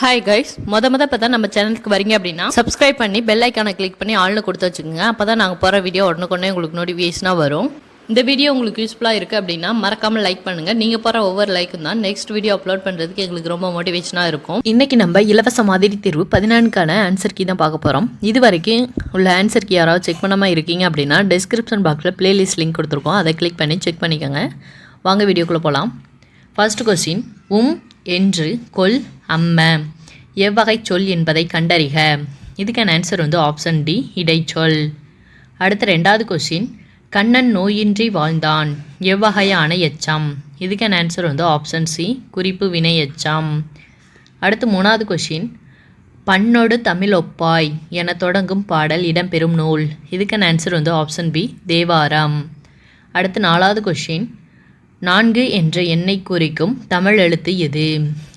Hi guys, மொத இப்போ தான் நம்ம சேனலுக்கு வரீங்க அப்படின்னா சப்ஸ்கிரைப் பண்ணி பெல் ஐக்கானை கிளிக் பண்ணி ஆள்னு கொடுத்து வச்சுக்கோங்க. அப்போ தான் நாங்கள் போகிற வீடியோ உடனுக்குடனே உங்களுக்கு நோட்டிஃபிகேஷனாக வரும். இந்த வீடியோ உங்களுக்கு யூஸ்ஃபுல்லாக இருக்குது அப்படின்னா மறக்காமல் லைக் பண்ணுங்கள். நீங்கள் போகிற ஒவ்வொரு லைக்கும் தான் நெக்ஸ்ட் வீடியோ அப்லோட் பண்ணுறதுக்கு எங்களுக்கு ரொம்ப மோட்டிவேஷனாக இருக்கும். இன்றைக்கி நம்ம இலவச மாதிரி தேர்வு 14க்கான ஆன்சர் கீ தான் பார்க்க போகிறோம். இது வரைக்கும் உள்ள ஆன்சர் கீ யாராவது செக் பண்ணாமல் இருக்கீங்க அப்படின்னா டிஸ்கிரிப்ஷன் பாக்ஸில் பிளேலிஸ்ட் லிங்க் கொடுத்துருக்கோம். அதை கிளிக் பண்ணி செக் பண்ணிக்கோங்க. வாங்க வீடியோக்குள்ளே போகலாம். ஃபர்ஸ்ட் கொஸ்டின், என்று கொல் அம்ம எவ்வகை சொல் என்பதை கண்டறிக. இதுக்கான ஆன்சர் ஆப்ஷன் டி, இடைச்சொல். அடுத்த ரெண்டாவது கொஸ்டின், கண்ணன் நோயின்றி வாழ்ந்தான் எவ்வகையான எச்சம். இதுக்கான ஆன்சர் ஆப்ஷன் சி, குறிப்பு வினை எச்சம். அடுத்து மூணாவது கொஸ்டின், பண்ணோடு தமிழ் ஒப்பாய் என தொடங்கும் பாடல் இடம்பெறும் நூல். இதுக்கான ஆன்சர் ஆப்ஷன் பி, தேவாரம். அடுத்து நாலாவது கொஸ்டின், 4 என்ற எண்ணை குறிக்கும் தமிழ் எழுத்து எது.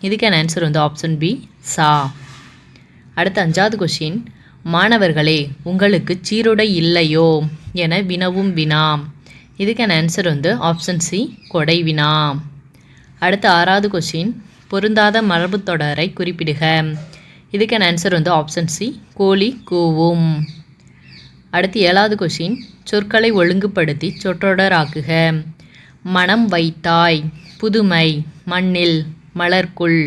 இதுக்கான ஆன்சர் ஆப்ஷன் பி, சா. அடுத்த அஞ்சாவது கொஸ்டின், மாணவர்களே உங்களுக்கு சீருடை இல்லையோ என வினவும் வினா. இதுக்கான ஆன்சர் ஆப்ஷன் சி, கொடை வினா. அடுத்த ஆறாவது கொஸ்டின், பொருந்தாத மரபு தொடரை குறிப்பிடுக. இதுக்கான ஆன்சர் ஆப்ஷன் சி, கோழி கூவும். அடுத்து ஏழாவது கொஸ்டின், சொற்களை ஒழுங்குபடுத்தி சொற்றொடராக்குக. மனம் வைத்தாய், புதுமை, மண்ணில், மலர்க்குள்.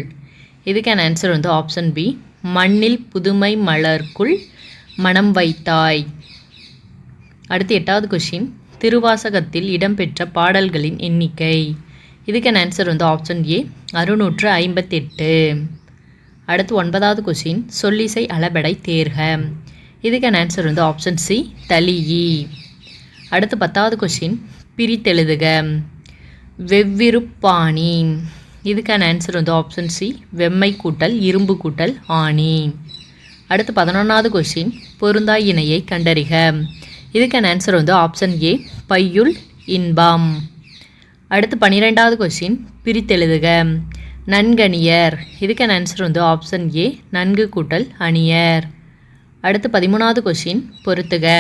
இதுக்கான ஆன்சர் ஆப்ஷன் பி, மண்ணில் புதுமை மலர்க்குள் மனம் வைத்தாய். அடுத்து எட்டாவது கொஸ்டின், திருவாசகத்தில் இடம்பெற்ற பாடல்களின் எண்ணிக்கை. இதுக்கான ஆன்சர் ஆப்ஷன் ஏ, 658. அடுத்து ஒன்பதாவது கொஸ்டின், சொல்லிசை அளபெடை தேர்க. இதுக்கான ஆன்சர் ஆப்ஷன் சி, தளியி. அடுத்து 10வது கொஸ்டின், பிரித்தெழுதுக. வெவ்விருப்பாணி. இதுக்கான ஆன்சர் ஆப்ஷன் சி, வெம்மை கூட்டல் இரும்பு கூட்டல் ஆணி. அடுத்து 11வது கொஸ்டின், பொருந்தாய் இணையை கண்டறிக. இதுக்கான ஆன்சர் ஆப்ஷன் ஏ, பையுள் இன்பம். அடுத்து 12வது கொஸ்டின், பிரித்தெழுதுக. நன்கணியர். இதுக்கான ஆன்சர் ஆப்ஷன் ஏ, நன்கு கூட்டல் அணியர். அடுத்து 13வது கொஸ்டின், பொறுத்துக.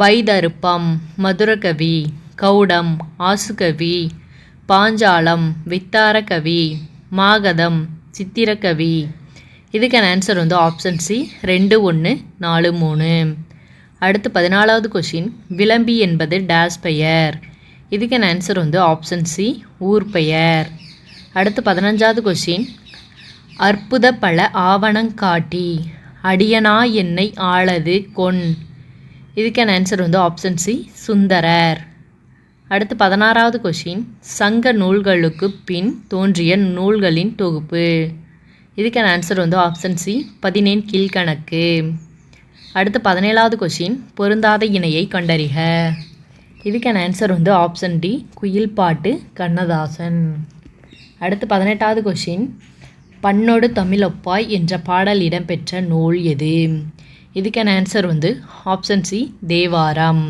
வைதருப்பம், மதுரகவி, கௌடம், ஆசுகவி, பாஞ்சாலம், வித்தாரகவி, மாகதம், சித்திரக்கவி. இதுக்கான ஆன்சர் ஆப்ஷன் சி, 2, 1, 4, 3. அடுத்து 14வது கொஸ்டின், விளம்பி என்பது டேஸ் பெயர். இதுக்கான ஆன்சர் ஆப்ஷன் சி, ஊர் பெயர். அடுத்து 15வது கொஸ்டின், அற்புத பல ஆவணங்காட்டி அடியனா என்னை ஆளது கொன். இதுக்கான ஆன்சர் ஆப்ஷன் சி, சுந்தரர். அடுத்து 16வது கொஸ்டின், சங்க நூல்களுக்கு பின் தோன்றிய நூல்களின் தொகுப்பு. இதுக்கான ஆன்சர் ஆப்ஷன் சி, 14 கீழ்கணக்கு. அடுத்து 17வது கொஸ்டின், பொருந்தாத இணையை கண்டறிக. இதுக்கான ஆன்சர் ஆப்ஷன் டி, குயில் பாட்டு கண்ணதாசன். அடுத்து 18வது கொஸ்டின், பண்ணோடு தமிழொப்பாய் என்ற பாடல் இடம்பெற்ற நூல் எது. இதுக்கான ஆன்சர் ஆப்ஷன் சி, தேவாரம்.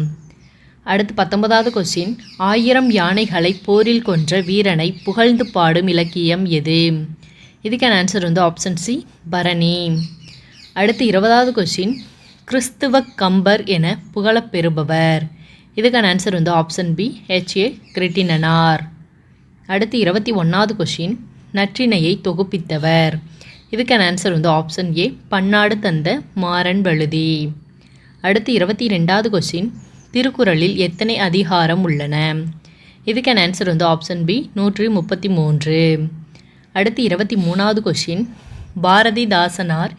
அடுத்து 19வது கொஸ்டின், 1000 யானைகளை போரில் கொன்ற வீரனை புகழ்ந்து பாடும் இலக்கியம் எது. இதுக்கான ஆன்சர் ஆப்ஷன் சி, பரணி. அடுத்து 20வது கொஸ்டின், கிறிஸ்துவ கம்பர் என புகழப்பெறுபவர். இதுக்கான ஆன்சர் ஆப்ஷன் பி, H.A. கிருட்டிணனார். அடுத்து 21வது கொஸ்டின், நற்றிணையை தொகுப்பித்தவர். இதுக்கான ஆன்சர் ஆப்ஷன் ஏ, பன்னாடு தந்த மாறன் வழுதி. அடுத்து 22வது கொஸ்டின், திருக்குறளில் எத்தனை அதிகாரம் உள்ளன. இதுக்கான ஆன்சர் ஆப்ஷன் பி, 133. அடுத்து 23வது கொஸ்டின், பாரதிதாசனார்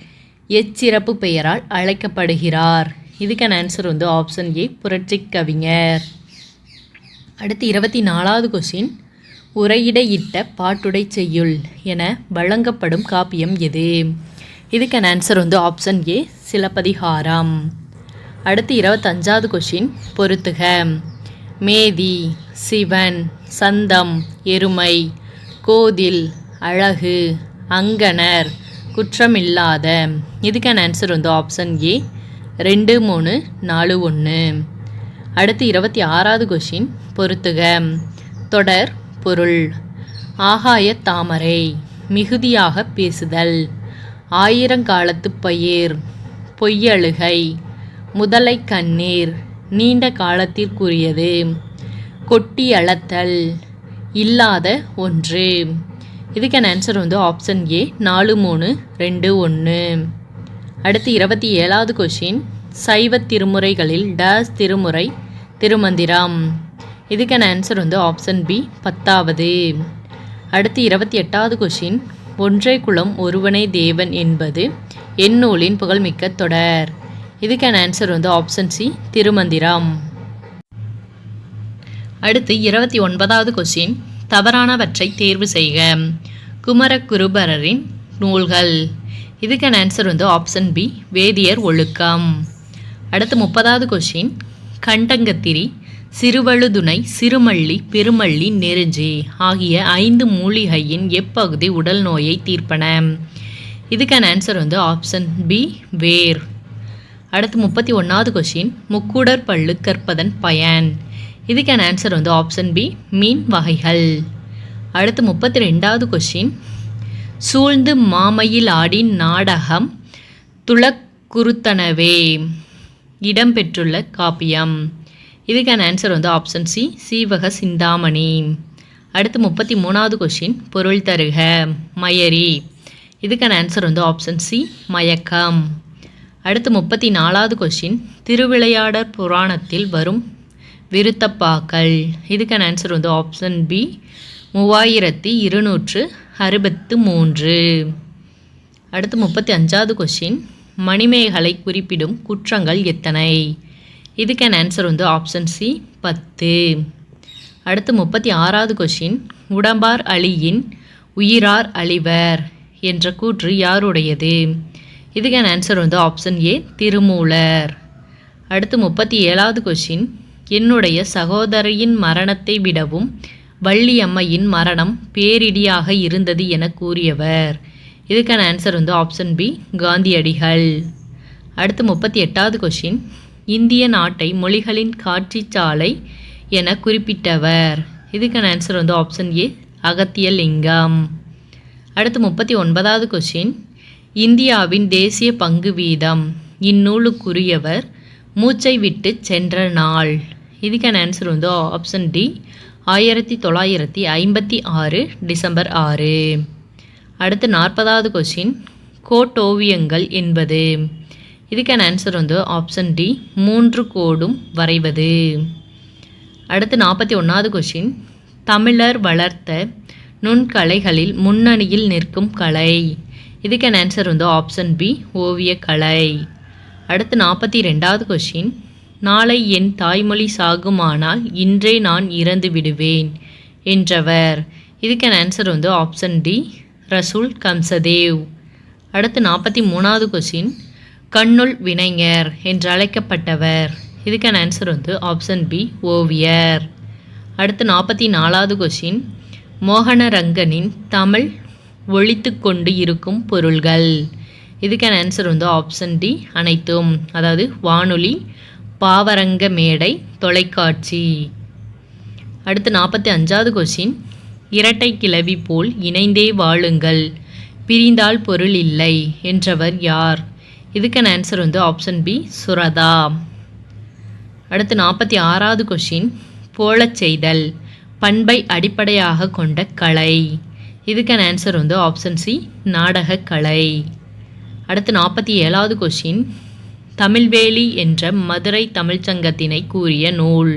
எச்சிறப்பு பெயரால் அழைக்கப்படுகிறார். இதுக்கான ஆன்சர் ஆப்ஷன் ஏ, புரட்சி கவிஞர். அடுத்து 24வது கொஸ்டின், உரையிடையிட்ட பாட்டுடை செய்யுள் என வழங்கப்படும் காப்பியம் எது. இதுக்கான ஆன்சர் ஆப்ஷன் ஏ, சிலப்பதிகாரம். அடுத்து 25வது கொஸ்டின், பொறுத்துக. மேதி, சிவன், சந்தம், எருமை, கோதில், அழகு, அங்கனர், குற்றமில்லாத. இதுக்கான ஆன்சர் ஆப்ஷன் ஏ, 2, 3, 4, 1. அடுத்து 26வது கொஸ்டின், பொறுத்துக. தொடர் பொருள். ஆகாய தாமரை, மிகுதியாக பேசுதல், ஆயிரங்காலத்து பயிர், பொய்யழுகை, முதலை கண்ணீர், நீண்ட காலத்திற்குரியது, கொட்டி அளத்தல், இல்லாத ஒன்று. இதுக்கான ஆன்சர் வந்து ஆப்ஷன் ஏ 4, 3, 2, 1. அடுத்து 27வது கொஷின், சைவ திருமுறைகளில் டேஸ் திருமுறை திருமந்திரம். இதுக்கான ஆன்சர் வந்து ஆப்ஷன் பி 10வது. அடுத்து 28வது கொஷின், ஒன்றே குலம் ஒருவனே தேவன் என்பது எந்நூலின் புகழ்மிக்க தொடர். இதுக்கான ஆன்சர் வந்து ஆப்ஷன் சி திருமந்திரம். அடுத்து 29வது கொஷின், தவறானவற்றை தேர்வு செய்க. குமரகுருபரரின் நூல்கள். இதுக்கான ஆன்சர் வந்து ஆப்ஷன் பி வேதியர் ஒழுக்கம். அடுத்து 30வது கொஷின், கண்டங்கத்திரி, சிறுவழுதுணை, சிறுமல்லி, பெருமல்லி, நெருஞ்சி ஆகிய 5 மூலிகையின் எப்பகுதி உடல் நோயை தீர்ப்பன. இதுக்கான ஆன்சர் வந்து ஆப்ஷன் பி வேர். அடுத்து 31வது கொஷின், முக்கூடர் பல்லு கற்பதன் பயன். இதுக்கான ஆன்சர் வந்து ஆப்ஷன் பி மீன் வகைகள். அடுத்து 32வது கொஷின், சூழ்ந்து மாமையில் ஆடி நாடகம் துளக்குறுத்தனவே இடம்பெற்றுள்ள காப்பியம். இதுக்கான ஆன்சர் வந்து ஆப்ஷன் சி சீவக சிந்தாமணி. அடுத்து 33வது கொஷின், பொருள் தருக. மயரி. இதுக்கான ஆன்சர் வந்து ஆப்ஷன் சி மயக்கம். அடுத்து 34வது கொஷின், திருவிளையாடற் புராணத்தில் வரும் விருத்தப்பாக்கள். இதுக்கான ஆன்சர் வந்து ஆப்ஷன் பி 3263. அடுத்து 35வது கொஷின், மணிமேகலை குறிப்பிடும் குற்றங்கள் எத்தனை. இதுக்கான ஆன்சர் வந்து ஆப்ஷன் சி 10. அடுத்து 36வது கொஷின், உடம்பார் அழியின் உயிரார் அழிவர் என்ற கூற்று யாருடையது. இதுக்கான ஆன்சர் வந்து ஆப்ஷன் ஏ திருமூலர். அடுத்து 37வது கொஷின், என்னுடைய சகோதரியின் மரணத்தை விடவும் வள்ளியம்மையின் மரணம் பேரிடியாக இருந்தது என கூறியவர். இதுக்கான ஆன்சர் வந்து ஆப்ஷன் பி காந்தியடிகள். அடுத்து 38வது கொஷின், இந்திய நாட்டை மொழிகளின் காட்சிச்சாலை என குறிப்பிட்டவர். இதுக்கான ஆன்சர் வந்து ஆப்ஷன் ஏ அகத்தியலிங்கம். அடுத்து 39வது கொஷின், இந்தியாவின் தேசிய பங்கு வீதம் இந்நூலுக்குரியவர் மூச்சை விட்டு சென்ற நாள். இதுக்கான ஆன்சர் வந்து ஆப்ஷன் டி 1956 டிசம்பர் 6. அடுத்து 40வது கொஷின், கோட்டோவியங்கள் என்பது. இதுக்கான ஆன்சர் வந்து ஆப்ஷன் டி 3 கோடும் வரைவது. அடுத்து 41வது கொஷின், தமிழர் வளர்த்த நுண்கலைகளில் முன்னணியில் நிற்கும் கலை. இதுக்கான ஆன்சர் வந்து ஆப்ஷன் பி ஓவியக்கலை. அடுத்து 42வது கொஷின், நாளை என் தாய்மொழி சாகுமானால் இன்றே நான் இறந்து விடுவேன் என்றவர். இதுக்கான ஆன்சர் வந்து ஆப்ஷன் டி ரசூல் கம்சதேவ். அடுத்து 43வது கொஷின், கண்ணுள் வினைஞர் என்று அழைக்கப்பட்டவர். இதுக்கான ஆன்சர் வந்து ஆப்ஷன் பி ஓவியர். அடுத்து 44வது கொஷின், மோகனரங்கனின் தமிழ் ஒழித்து கொண்டு இருக்கும் பொருள்கள். இதுக்கான ஆன்சர் வந்து ஆப்ஷன் டி அனைத்தும், அதாவது வானொலி, பாவரங்க மேடை, தொலைக்காட்சி. அடுத்து 45வது கொஷின், இரட்டை கிளவி போல் இணைந்தே வாழுங்கள், பிரிந்தால் பொருள் இல்லை என்றவர் யார். இதுக்கான ஆன்சர் வந்து ஆப்ஷன் பி சுரதா. அடுத்து 46வது கொஷின், போலச் செய்தல் பண்பை அடிப்படையாக கொண்ட கலை. இதுக்கான ஆன்சர் வந்து ஆப்ஷன் சி நாடகக்கலை. அடுத்து 47வது கொஷின், தமிழ்வேலி என்ற மதுரை தமிழ்ச்சங்கத்தினை கூறிய நூல்.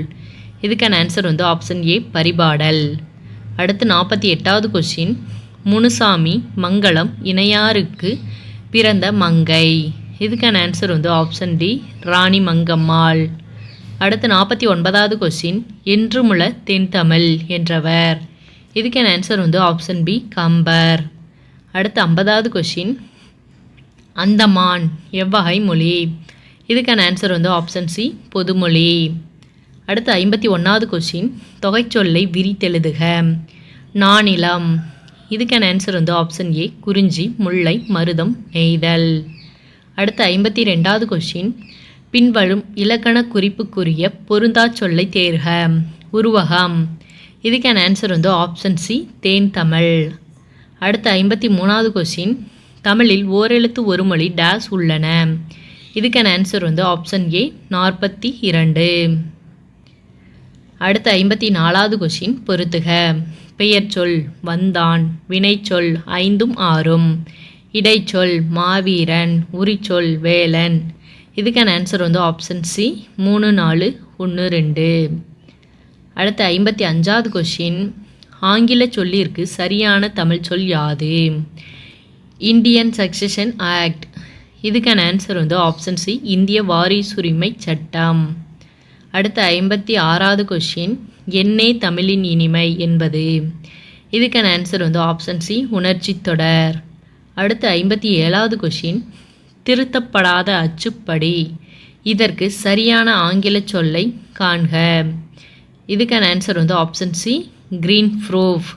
இதுக்கான ஆன்சர் வந்து ஆப்ஷன் ஏ பரிபாடல். அடுத்து 48வது கொஷின், முனுசாமி மங்களம் இணையாருக்கு பிறந்த மங்கை. இதுக்கான ஆன்சர் வந்து ஆப்ஷன் டி ராணி மங்கம்மாள். அடுத்து 49வது கொஷின், என்றுமுள தென்தமிழ் என்றவர். இதுக்கான ஆன்சர் வந்து ஆப்ஷன் பி கம்பர். அடுத்து 50வது கொஷின், அந்தமான் எவ்வகை மொழி. இதுக்கான ஆன்சர் வந்து ஆப்ஷன் சி பொதுமொழி. அடுத்து 51வது கொஷின், தொகைச்சொல்லை விரித்தெழுதுக. நானிலம். இதுக்கான ஆன்சர் வந்து ஆப்ஷன் ஏ குறிஞ்சி, முல்லை, மருதம், நெய்தல். அடுத்து 52வது கொஷின், பின்வரும் இலக்கண குறிப்புக்குரிய பொருந்தா சொல்லை தேர்க. உருவகம். இதுக்கான ஆன்சர் வந்து ஆப்ஷன் சி தேன் தமிழ். அடுத்து 53வது கொஷின், தமிழில் ஓரெழுத்து ஒரு மொழி டேஸ் உள்ளன. இதுக்கான ஆன்சர் வந்து ஆப்ஷன் ஏ 42. அடுத்து 54வது கொஷின், பொறுத்துக. பெயர்ச்சொல் வந்தான், வினைச்சொல் 5ம் 6ம், இடைச்சொல் மாவீரன், உரிச்சொல் வேலன். இதுக்கான ஆன்சர் வந்து ஆப்ஷன் சி 3, 4, 1, 2. அடுத்த 55வது கொஷின். ஆங்கில சொல்லிற்கு சரியான தமிழ் சொல் யாது? Indian succession act. இதுக்கான ஆன்சர் வந்து ஆப்ஷன் சி இந்திய வாரிசுரிமை சட்டம். அடுத்த 56வது கொஷின். என்னே தமிழின் இனிமை என்பது. இதுக்கான ஆன்சர் வந்து ஆப்ஷன் சி உணர்ச்சி தொடர். அடுத்த 57வது கொஷின். திருத்தப்படாத அச்சுப்படி. இதற்கு சரியான ஆங்கில சொல்லை காண்க. இதுக்கான ஆன்சர் வந்து ஆப்ஷன் சி கிரீன் ப்ரூஃப்.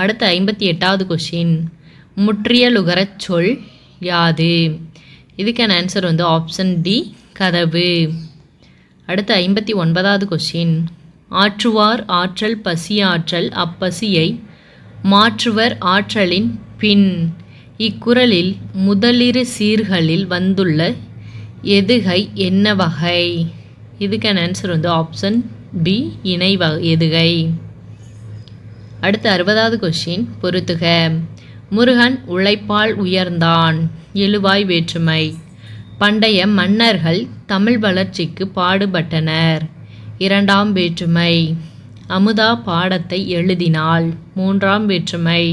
அடுத்த 58வது கொஷின். முற்றியலுகரச் சொல் யாது? இதுக்கான ஆன்சர் வந்து ஆப்ஷன் டி கதவு. அடுத்த 59வது கொஷின். ஆற்றுவார் ஆற்றல் பசியாற்றல் அப்பசியை மாற்றுவர் ஆற்றலின் பின். இக்குறளில் முதலிரு சீர்களில் வந்துள்ள எதுகை என்ன வகை? இதுக்கான ஆன்சர் வந்து ஆப்ஷன் பி இணை எதுகை. அடுத்த 60வது கொஷின் பொறுத்துக. முருகன் உழைப்பால் உயர்ந்தான். எழுவாய் வேற்றுமை. பண்டைய மன்னர்கள் தமிழ் வளர்ச்சிக்கு பாடுபட்டனர். 2ஆம் வேற்றுமை. அமுதா பாடத்தை எழுதினாள். 3ஆம் வேற்றுமை.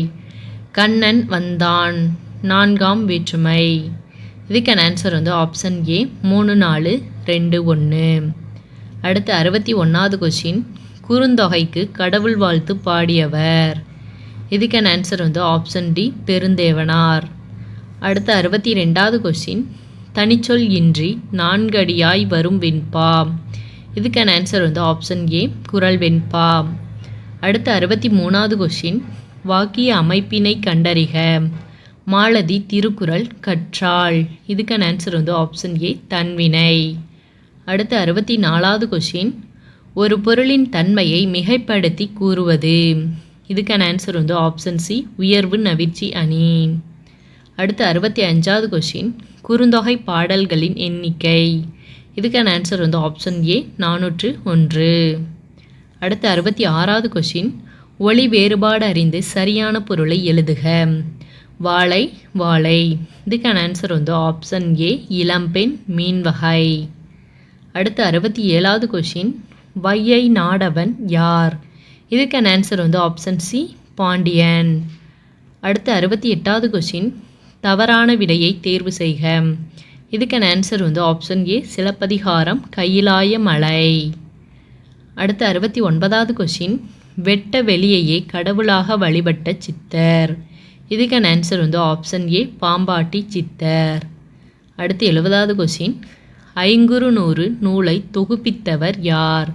கண்ணன் வந்தான். 4ஆம் வேற்றுமை. இதுக்கான ஆன்சர் வந்து ஆப்ஷன் ஏ 3, 4, 2, 1. அடுத்து 61வது கொஷின். குறுந்தொகைக்கு கடவுள் வாழ்த்து பாடியவர். இதுக்கான ஆன்சர் வந்து ஆப்ஷன் டி பெருந்தேவனார். அடுத்து 62வது கொஷின். தனிச்சொல் இன்றி 4 அடியாய் வரும் வெண்பா. இதுக்கான ஆன்சர் வந்து ஆப்ஷன் ஏ குறள் வெண்பா. அடுத்து 63வது கொஷின். வாக்கிய அமைப்பினை கண்டறிக. மாலதி திருக்குறள் கற்றாள். இதுக்கான ஆன்சர் வந்து ஆப்ஷன் ஏ தன்வினை. அடுத்து 64வது கொஷின். ஒரு பொருளின் தன்மையை மிகைப்படுத்தி கூறுவது. இதுக்கான ஆன்சர் வந்து ஆப்ஷன் சி உயர்வு நவிர்ச்சி அணி. அடுத்து 65வது கொஷின். குறுந்தொகை பாடல்களின் எண்ணிக்கை. இதுக்கான ஆன்சர் வந்து ஆப்ஷன் ஏ 401. அடுத்து 66வது கொஷின். ஒளி வேறுபாடு அறிந்து சரியான பொருளை எழுதுக. வாழை வாழை. இதுக்கான ஆன்சர் வந்து ஆப்ஷன் ஏ இளம்பெண் மீன் வகை. அடுத்து 67வது கொஷின். வையை நாடவன் யார்? இதுக்கான ஆன்சர் வந்து ஆப்ஷன் சி பாண்டியன். அடுத்து 68வது கொஷின். தவறான விடையை தேர்வு செய்க. இதுக்கான ஆன்சர் வந்து ஆப்ஷன் ஏ சிலப்பதிகாரம் கையிலாய மலை. அடுத்து 69வது கொஷின். வெட்ட வெளியையே கடவுளாக வழிபட்ட சித்தர். இதுக்கான ஆன்சர் வந்து ஆப்ஷன் ஏ பாம்பாட்டி சித்தர். அடுத்து 70வது கொஷின். ஐங்குறு நூறு நூலை தொகுப்பித்தவர் யார்?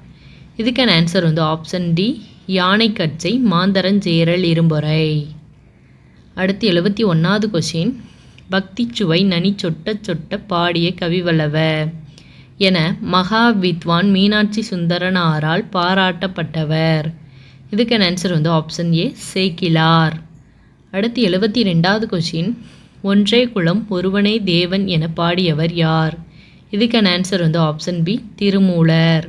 இதுக்கான ஆன்சர் வந்து ஆப்ஷன் டி யானைக்கச்சை மாந்தரஞ்சேரல் இரும்பொறை. அடுத்து 71வது கொஷின். பக்தி சுவை நனி சொட்ட சொட்ட பாடிய கவிவல்லவ என மகா வித்வான் மீனாட்சி சுந்தரனாரால் பாராட்டப்பட்டவர். இதுக்கான ஆன்சர் வந்து ஆப்ஷன் ஏ சேக்கிலார். அடுத்து 72வது கொஷின். ஒன்றே குலம் ஒருவனே தேவன் என பாடியவர் யார்? இதுக்கான ஆன்சர் வந்து ஆப்ஷன் பி திருமூலர்.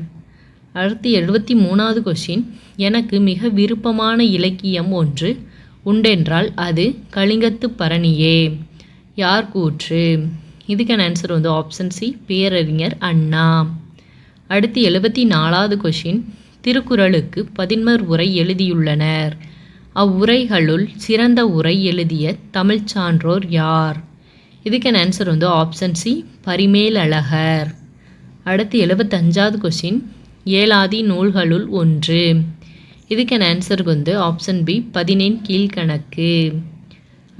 அடுத்து 73வது கொஷின். எனக்கு மிக விருப்பமான இலக்கியம் ஒன்று உண்டென்றால் அது கலிங்கத்து பரணியே. யார் கூற்று? இதுக்கான ஆன்சர் வந்து ஆப்ஷன் சி பேரறிஞர் அண்ணா. அடுத்து 74வது கொஷின். திருக்குறளுக்கு 11 உரை எழுதியுள்ளனர். அவ்வுரைகளுள் சிறந்த உரை எழுதிய தமிழ் சான்றோர் யார்? இதுக்கான ஆன்சர் வந்து ஆப்ஷன் சி பரிமேலழகர். அடுத்து 75வது கொஷின். ஏலாதி நூல்களுள் ஒன்று. இதுக்கான ஆன்சர் வந்து ஆப்ஷன் பி 14 கீழ்கணக்கு.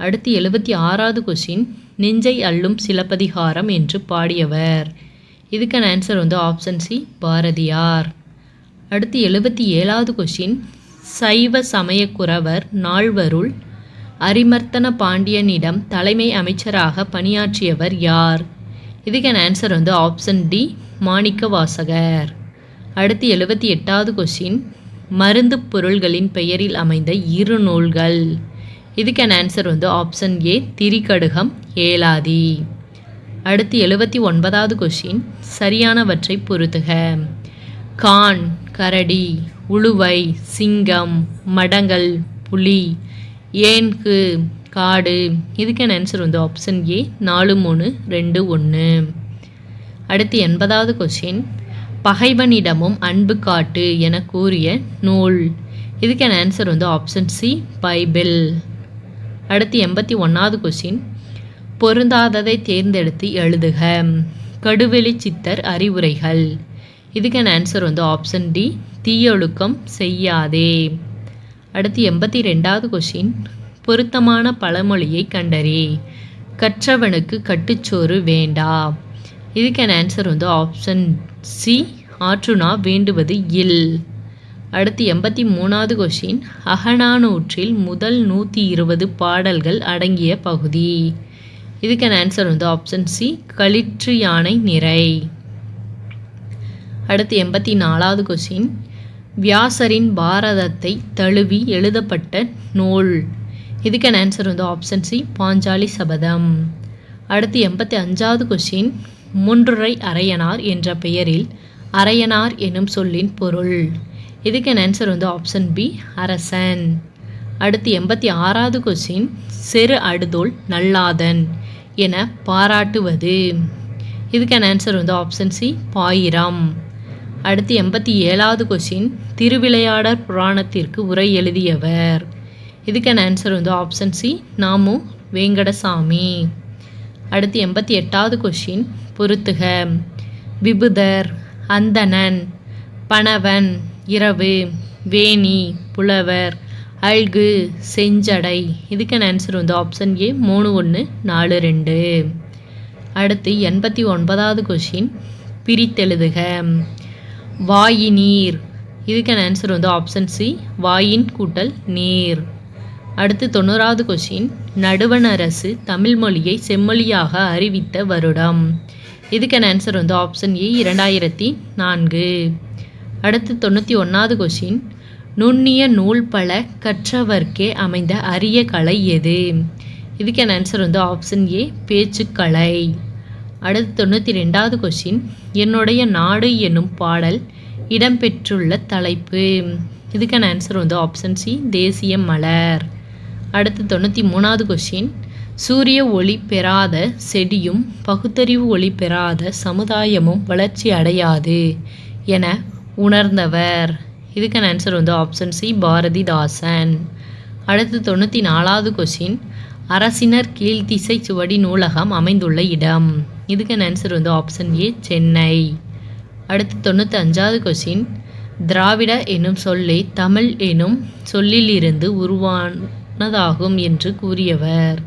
அடுத்து 76வது கொஷின். நெஞ்சை அள்ளும் சிலப்பதிகாரம் என்று பாடியவர். இதுக்கான ஆன்சர் வந்து ஆப்ஷன் சி பாரதியார். அடுத்து 77வது கொஷின். சைவ சமயக்குறவர் நால்வருள் அரிமர்த்தன பாண்டியனிடம் தலைமை அமைச்சராக பணியாற்றியவர் யார்? இதுக்கான ஆன்சர் வந்து ஆப்ஷன் டி மாணிக்க வாசகர். அடுத்து 78வது கொஷின். மருந்து பொருள்களின் பெயரில் அமைந்த 2 நூல்கள். இதுக்கான ஆன்சர் வந்து ஆப்ஷன் ஏ திரிகடுகம் ஏலாதி. அடுத்து 79வது கொஷின். சரியானவற்றை பொறுத்துக. கான் கரடி, உளுவை, சிங்கம், மடங்கள், புலி, ஏன்கு, காடு. இதுக்கான ஆன்சர் வந்து ஆப்ஷன் ஏ 4, 3, 2, 1. அடுத்து 80வது கொஸ்டின். பகைவனிடமும் அன்பு காட்டு என கூறிய நூல். இதுக்கான ஆன்சர் வந்து ஆப்ஷன் சி பைபிள். அடுத்து 81வது கொஸ்டின். பொருந்தாததை தேர்ந்தெடுத்து எழுதுக. கடுவெளி சித்தர் அறிவுரைகள். இதுக்கான ஆன்சர் வந்து ஆப்ஷன் டி தீயொழுக்கம் செய்யாதே. அடுத்து 82வது கொஸ்டின். பொருத்தமான பழமொழியை கண்டறி. கற்றவனுக்கு கட்டுச்சோறு வேண்டா. இதுக்கான ஆன்சர் வந்து ஆப்ஷன் சி ஆற்றுணா வேண்டுவது இல். அடுத்து 83வது கொஸ்டின். அகநானூற்றில் முதல் 120 பாடல்கள் அடங்கிய பகுதி. இதுக்கான ஆன்சர் வந்து ஆப்ஷன் சி களிற்று யானை நிறை. அடுத்து 84வது கொஸ்டின். வியாசரின் பாரதத்தை தழுவி எழுதப்பட்ட நூல். இதுக்கான ஆன்சர் வந்து ஆப்ஷன் சி பாஞ்சாலி சபதம். அடுத்து 85வது கொஸ்டின். மூன்றுரை அரையனார் என்ற பெயரில் அரையனார் எனும் சொல்லின் பொருள். இதுக்கான ஆன்சர் வந்து ஆப்ஷன் பி அரசன். அடுத்து 86வது கொஸ்டின். செரு அடுதோல் நல்லாதன் என பாராட்டுவது. இதுக்கான ஆன்சர் வந்து ஆப்ஷன் சி பாயிரம். அடுத்து 87வது கொஸ்டின். திருவிளையாடற் புராணத்திற்கு உரை எழுதியவர். இதுக்கான ஆன்சர் வந்து ஆப்ஷன் சி நாமு வேங்கடசாமி. அடுத்து 88வது கொஸ்டின். பொறுத்துக. விபுதர், அந்தணன், பணவன், இரவு, வேணி, புலவர், அல்கு, செஞ்சடை. இதுக்கான ஆன்சர் வந்து ஆப்ஷன் ஏ 3, 1, 4, 2. அடுத்து 89வது கொஸ்டின். பிரித்தெழுதுக. வாயினீர். இதுக்கான ஆன்சர் வந்து ஆப்ஷன் சி வாயின் கூட்டல் நீர். அடுத்து 90வது கொஸ்டின். நடுவண் அரசு தமிழ் மொழியை செம்மொழியாக அறிவித்த வருடம். இதுக்கான ஆன்சர் வந்து ஆப்ஷன் ஏ 2004. அடுத்து 91வது கொஸ்டின். நுண்ணிய நூல் பல கற்றவர்க்கே அமைந்த அரிய கலை எது. இதுக்கான ஆன்சர் வந்து ஆப்ஷன் ஏ பேச்சுக்கலை. அடுத்து 92வது கொஸ்டின். என்னுடைய நாடு என்னும் பாடல் இடம்பெற்றுள்ள தலைப்பு. இதுக்கான ஆன்சர் வந்து ஆப்ஷன் சி தேசிய மலர். அடுத்து 93வது கொஸ்டின். சூரிய ஒளி பெறாத செடியும் பகுத்தறிவு ஒளி பெறாத சமுதாயமும் வளர்ச்சி அடையாது என உணர்ந்தவர். இதுக்கான ஆன்சர் வந்து ஆப்ஷன் சி பாரதிதாசன். அடுத்து 94வது கொஸ்டின். அரசினர் கீழ்த்திசை சுவடி நூலகம் அமைந்துள்ள இடம். இதுக்கான ஆன்சர் வந்து ஆப்ஷன் ஏ சென்னை. அடுத்து 95வது கொஸ்டின். திராவிட எனும் சொல்லே தமிழ் எனும் சொல்லிலிருந்து உருவானதாகும் என்று கூறியவர்.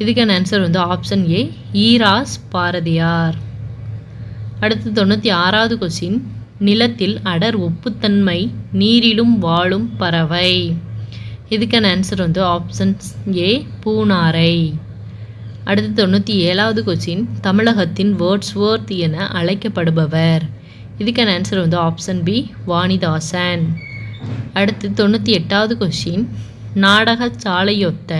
இதுக்கான ஆன்சர் வந்து ஆப்ஷன் ஏ ஈராஸ் பாரதியார். அடுத்து 96வது கொஸ்டின். நிலத்தில் அடர் உப்புத்தன்மை நீரிலும் வாழும் பறவை. இதுக்கான ஆன்சர் வந்து ஆப்ஷன் ஏ பூனாரை. அடுத்து 97வது கொஸ்டின். தமிழகத்தின் வேர்ட்ஸ்வொர்த் என அழைக்கப்படுபவர். இதுக்கான ஆன்சர் வந்து ஆப்ஷன் பி வாணிதாசன். அடுத்து 98வது கொஸ்டின். நாடக சாலையொத்த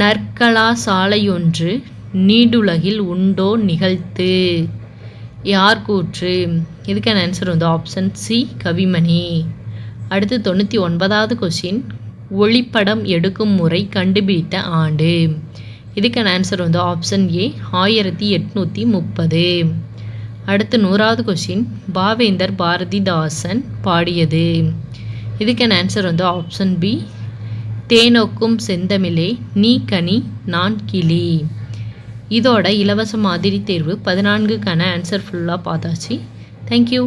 நற்கலா சாலையொன்று நீடுலகில் உண்டோ நிகழ்த்து. யார் கூற்று. இதுக்கான ஆன்சர் வந்து ஆப்ஷன் சி கவிமணி. அடுத்து 99வது கொஸ்டின். ஒளிப்படம் எடுக்கும் முறை கண்டுபிடித்த ஆண்டு. இதுக்கான ஆன்சர் வந்து ஆப்ஷன் ஏ 1830. அடுத்து 100வது கொஸ்டின். பாவேந்தர் பாரதிதாசன் பாடியது. இதுக்கான ஆன்சர் வந்து ஆப்ஷன் பி தேனோக்கும் செந்தமிழே நீ கனி நான் கிளி. இதோட இலவச மாதிரி தேர்வு 14க்கான ஆன்சர் ஃபுல்லாக பார்த்தாச்சு. தேங்க்யூ.